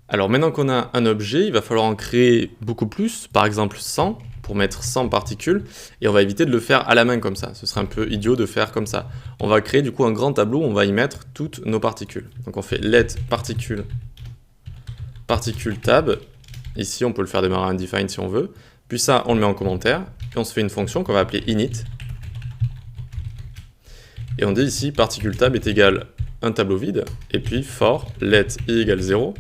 Alors maintenant qu'on a un objet, il va falloir en créer beaucoup plus, par exemple 100, pour mettre 100 particules, et on va éviter de le faire à la main comme ça. Ce serait un peu idiot de faire comme ça. On va créer du coup un grand tableau où on va y mettre toutes nos particules. Donc on fait let particules, particules tab. Ici on peut le faire démarrer undefined si on veut. Puis ça on le met en commentaire, puis on se fait une fonction qu'on va appeler init. Et on dit ici particule tab est égal un tableau vide, et puis for let i égale 0,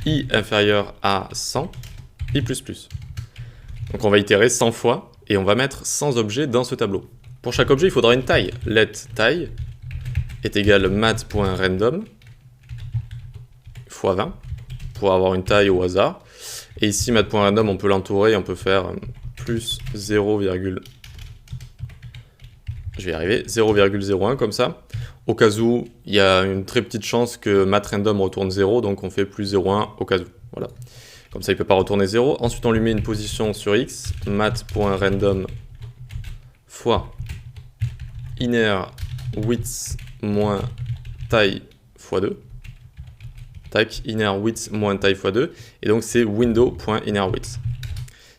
i inférieur à 100, i++. Donc on va itérer 100 fois, et on va mettre 100 objets dans ce tableau. Pour chaque objet, il faudra une taille. Let taille est égal mat.random fois 20, pour avoir une taille au hasard. Et ici, mat.random, on peut l'entourer, on peut faire plus 0, je vais y arriver, 0,01 comme ça. Au cas où, il y a une très petite chance que mat.random retourne 0, donc on fait plus 0,1 au cas où. Voilà. Comme ça, il ne peut pas retourner 0. Ensuite, on lui met une position sur x, mat.random fois inner width moins taille fois 2. Tac, inner width moins taille fois 2. Et donc, c'est window.innerWidth,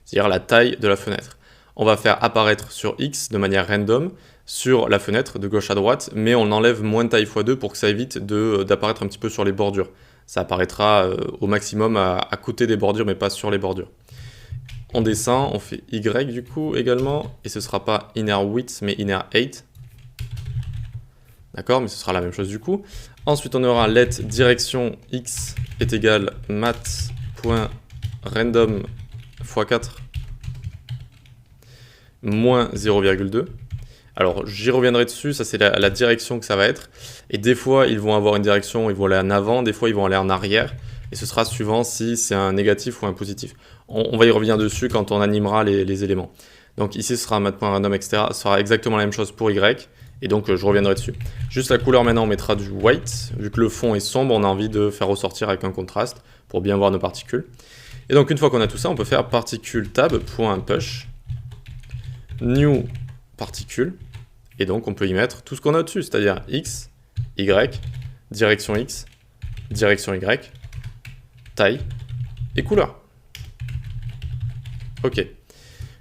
c'est-à-dire la taille de la fenêtre. On va faire apparaître sur x de manière random sur la fenêtre de gauche à droite, mais on enlève moins taille fois 2 pour que ça évite d'apparaître un petit peu sur les bordures. Ça apparaîtra au maximum à côté des bordures, mais pas sur les bordures. On descend, on fait y du coup également, et ce sera pas inner width, mais inner 8. D'accord, mais ce sera la même chose du coup. Ensuite, on aura let direction x est égal mat.random x 4 moins 0,2. Alors, j'y reviendrai dessus, ça c'est la direction que ça va être. Et des fois, ils vont avoir une direction, ils vont aller en avant, des fois, ils vont aller en arrière. Et ce sera suivant si c'est un négatif ou un positif. On va y revenir dessus quand on animera les éléments. Donc ici, ce sera mat.random, etc. Ce sera exactement la même chose pour y. Et donc, je reviendrai dessus. Juste la couleur, maintenant, on mettra du white. Vu que le fond est sombre, on a envie de faire ressortir avec un contraste pour bien voir nos particules. Et donc, une fois qu'on a tout ça, on peut faire particule tab.push new particule. Et donc, on peut y mettre tout ce qu'on a au-dessus, c'est-à-dire x, y, direction x, direction y, taille et couleur. Ok.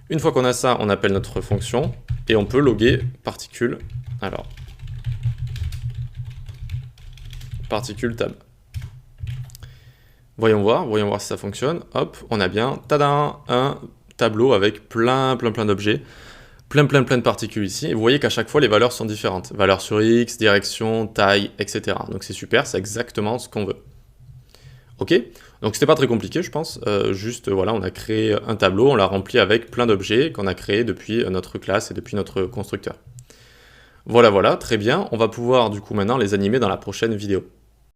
Une fois qu'on a ça, on appelle notre fonction et on peut loguer particule. Alors, particule tab. Voyons voir si ça fonctionne. Hop, on a bien, tada, un tableau avec plein d'objets. Plein de particules ici, et vous voyez qu'à chaque fois les valeurs sont différentes. Valeur sur x, direction, taille, etc. Donc c'est super, c'est exactement ce qu'on veut. Ok, donc c'était pas très compliqué je pense, juste voilà, on a créé un tableau, on l'a rempli avec plein d'objets qu'on a créés depuis notre classe et depuis notre constructeur. Voilà, très bien, on va pouvoir du coup maintenant les animer dans la prochaine vidéo.